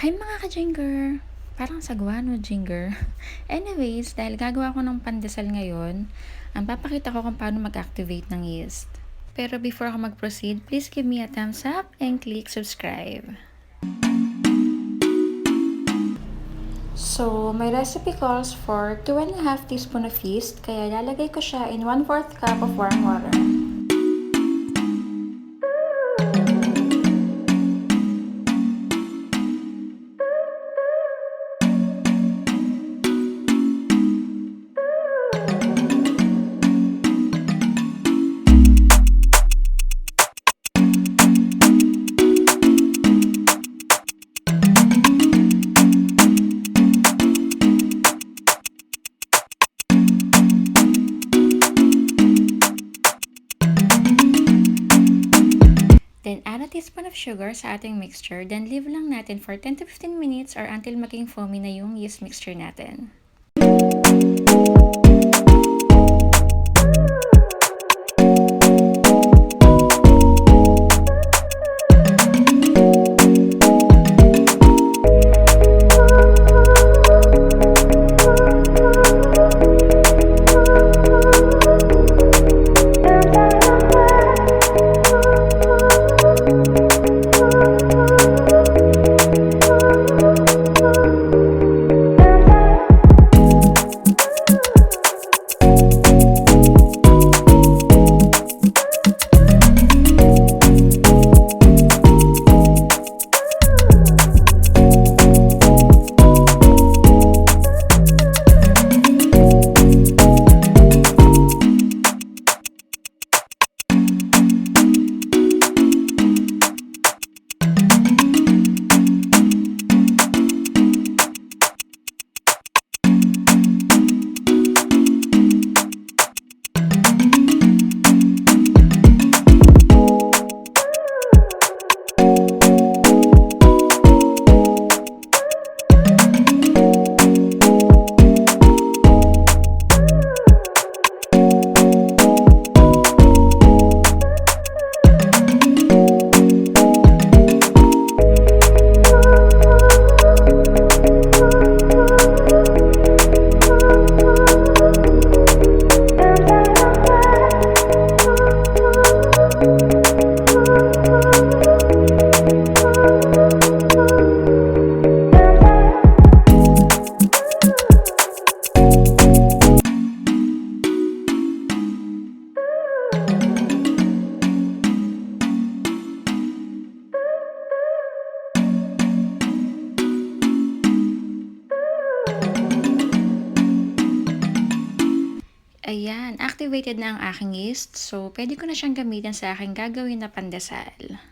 Hi mga ka-Jinger! Parang sagwa no, Jinger? Anyways, dahil gagawa ko ng pandesal ngayon, ang papakita ko kung paano mag-activate ng yeast. Pero before ako mag-proceed, please give me a thumbs up and click subscribe. So, my recipe calls for 2.5 teaspoon of yeast, kaya lalagay ko siya in 1/4 cup of warm water. Then, add a teaspoon of sugar sa ating mixture. Then, leave lang natin for 10 to 15 minutes or until maging foamy na yung yeast mixture natin. Ayan, activated na ang aking yeast. So, pwede ko na siyang gamitin sa aking gagawin na pandesal.